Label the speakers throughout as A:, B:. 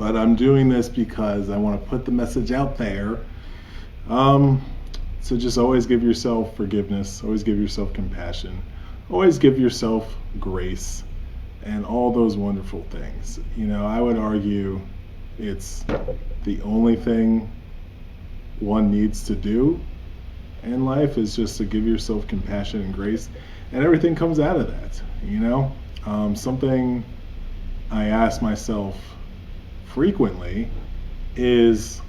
A: but I'm doing this because I want to put the message out there. So just always give yourself forgiveness, always give yourself compassion, always give yourself grace, and all those wonderful things. I would argue it's the only thing one needs to do in life is just to give yourself compassion and grace, and everything comes out of that. Something I ask myself frequently is,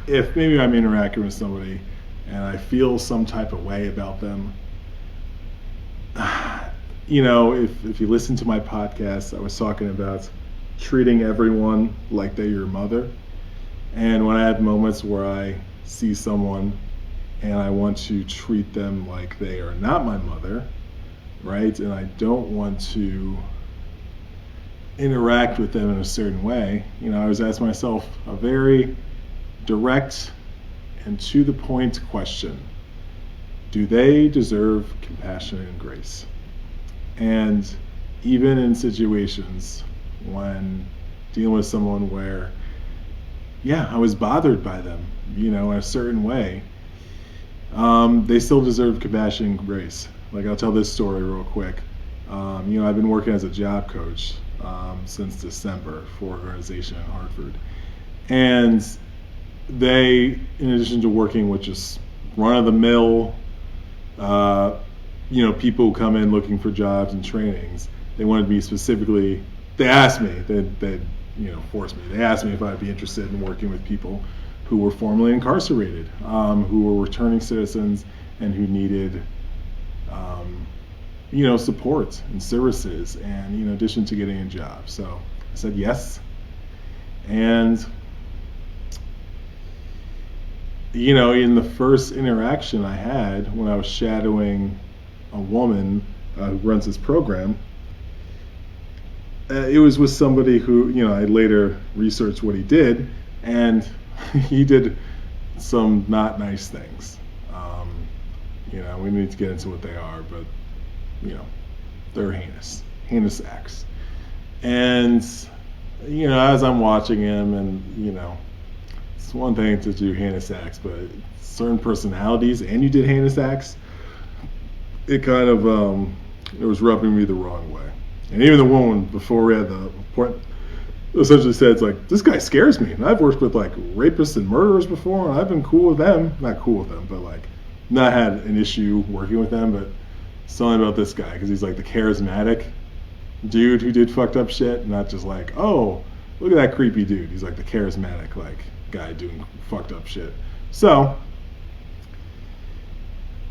A: if maybe I'm interacting with somebody and I feel some type of way about them, if you listen to my podcast, I was talking about treating everyone like they're your mother. And when I have moments where I see someone and I want to treat them like they are not my mother, right? And I don't want to interact with them in a certain way, I always ask myself a very direct and to the point question: do they deserve compassion and grace? And even in situations when dealing with someone where, I was bothered by them, in a certain way, they still deserve compassion and grace. Like, I'll tell this story real quick. I've been working as a job coach since December for an organization in Hartford. And they, in addition to working with just run-of-the-mill, people who come in looking for jobs and trainings, they wanted me specifically, they asked me, they forced me, they asked me if I'd be interested in working with people who were formerly incarcerated, who were returning citizens and who needed support and services, and in addition to getting a job. So I said yes. And in the first interaction I had when I was shadowing a woman who runs this program, it was with somebody who, I later researched what he did, and he did some not nice things. We need to get into what they are, but they're heinous acts. And as I'm watching him, and it's one thing to do heinous acts, but certain personalities, and you did heinous acts, it kind of it was rubbing me the wrong way. And even the woman, before we had the point, essentially said, it's like, this guy scares me. And I've worked with like rapists and murderers before, and I've been cool with them. Not cool with them, but like not had an issue working with them. But something about this guy, because he's like the charismatic dude who did fucked up shit, not just like, oh, look at that creepy dude. He's like the charismatic like guy doing fucked up shit. So,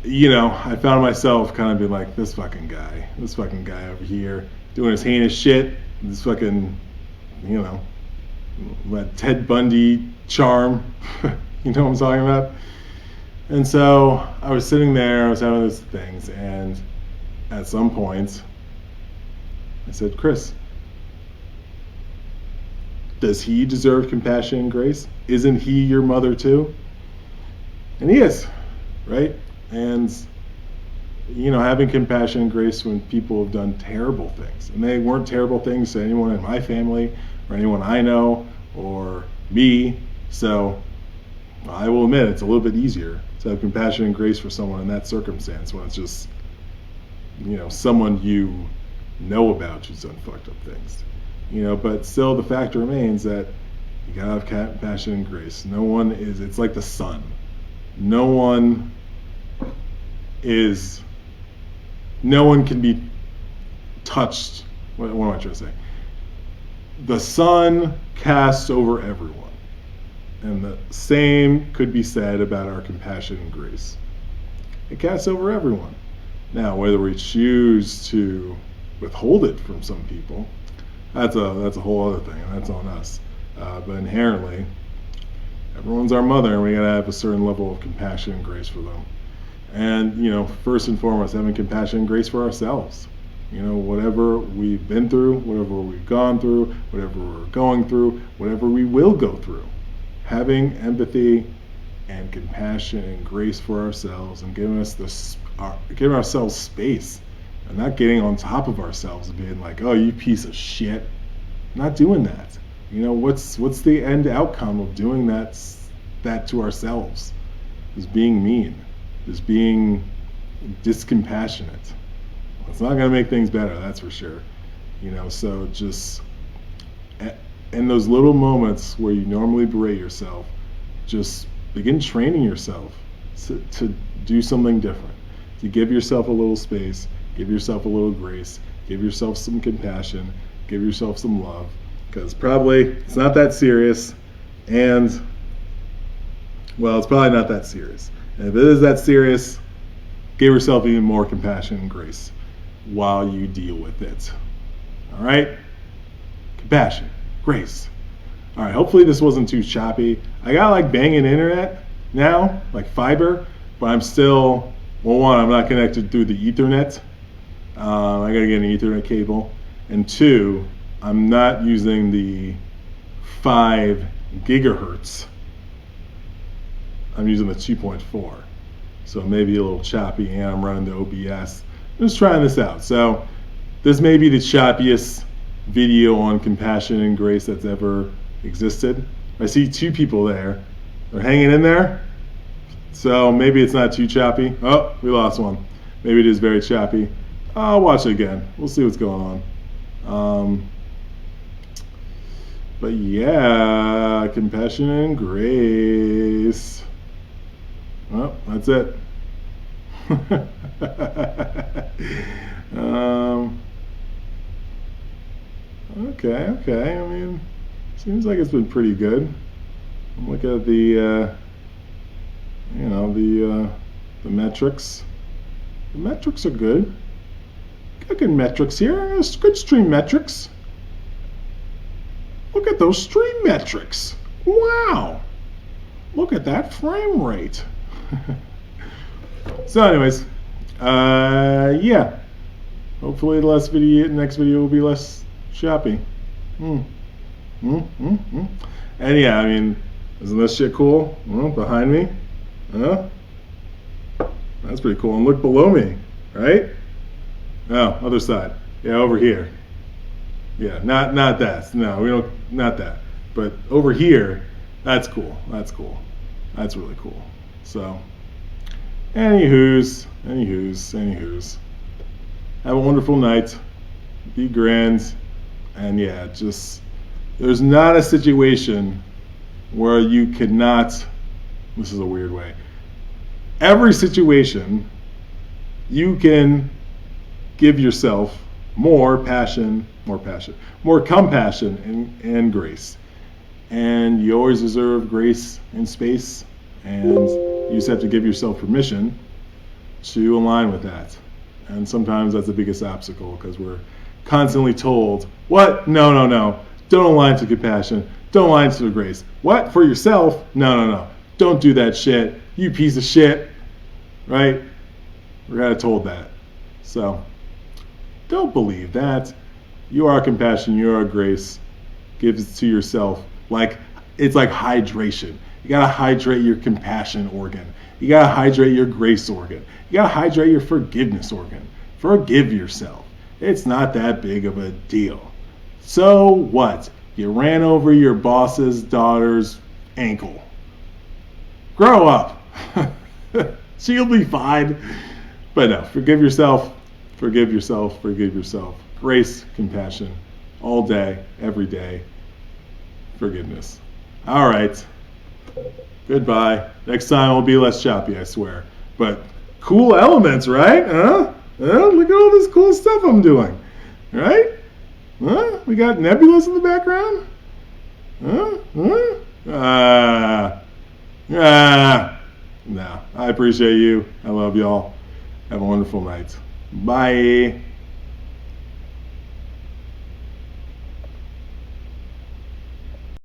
A: I found myself kind of being like, this fucking guy over here doing his heinous shit, this fucking, that Ted Bundy charm, you know what I'm talking about? And so I was sitting there, I was having these things, and at some point, I said, Chris, does he deserve compassion and grace? Isn't he your mother too? And he is, right? And having compassion and grace when people have done terrible things, and they weren't terrible things to anyone in my family or anyone I know or me. So I will admit it's a little bit easier to have compassion and grace for someone in that circumstance when it's just someone you know about who's done fucked up things. But still the fact remains that you gotta have compassion and grace. It's like the sun. No one can be touched. What am I trying to say? The sun casts over everyone. And the same could be said about our compassion and grace. It casts over everyone. Now, whether we choose to withhold it from some people, that's a whole other thing, and that's on us. But inherently, everyone's our mother, and we gotta have a certain level of compassion and grace for them. And first and foremost, having compassion and grace for ourselves. Whatever we've been through, whatever we've gone through, whatever we're going through, whatever we will go through, having empathy and compassion and grace for ourselves, and giving ourselves space, and not getting on top of ourselves and being like, oh, you piece of shit. Not doing that. You know, what's the end outcome of doing that to ourselves? Is being mean, is being discompassionate. It's not going to make things better, that's for sure. You know, so just in those little moments where you normally berate yourself, just begin training yourself to do something different, to give yourself a little space, give yourself a little grace, give yourself some compassion, give yourself some love, because probably it's not that serious, and well, it's probably not that serious. And if it is that serious, give yourself even more compassion and grace while you deal with it. All right? Compassion, grace. All right, hopefully this wasn't too choppy. I got like banging internet now, like fiber, but I'm still, well, one, I'm not connected through the Ethernet. I gotta get an Ethernet cable. And two, I'm not using the 5 gigahertz. I'm using the 2.4. So maybe a little choppy, and I'm running the OBS. I'm just trying this out. So this may be the choppiest video on compassion and grace that's ever existed. I see 2 people there. They're hanging in there. So maybe it's not too choppy. Oh, we lost one. Maybe it is very choppy. I'll watch it again. We'll see what's going on. But yeah, compassion and grace. Well, that's it. Okay. I mean, seems like it's been pretty good. Look at the, the metrics. The metrics are good. Got good metrics here. It's good stream metrics. Look at those stream metrics. Wow. Look at that frame rate. So anyways, yeah. Hopefully the next video will be less choppy. And yeah, I mean, isn't this shit cool? Behind me? That's pretty cool. And look below me, right? Oh, other side. Yeah, over here. Yeah, not that. No, we don't, not that. But over here, that's cool. That's cool. That's really cool. So, anywhoos. Have a wonderful night. Be grand. And yeah, just, there's not a situation where you cannot, this is a weird way, every situation you can give yourself more compassion and grace. And you always deserve grace and space, and you just have to give yourself permission to align with that. And sometimes that's the biggest obstacle, because we're constantly told, what? No. Don't align to compassion. Don't align to grace. What? For yourself? No. Don't do that shit. You piece of shit. Right? We're kind of told that. So, don't believe that. You are compassion. You are grace. Give it to yourself. Like, it's like hydration. You gotta hydrate your compassion organ. You gotta hydrate your grace organ. You gotta hydrate your forgiveness organ. Forgive yourself. It's not that big of a deal. So what? You ran over your boss's daughter's ankle. Grow up. She'll be fine. But no, forgive yourself. Grace, compassion, all day, every day. Forgiveness. All right. Goodbye. Next time will be less choppy, I swear. But cool elements, right? Huh? Look at all this cool stuff I'm doing. Right? Huh? We got nebulas in the background? No. I appreciate you. I love y'all. Have a wonderful night. Bye.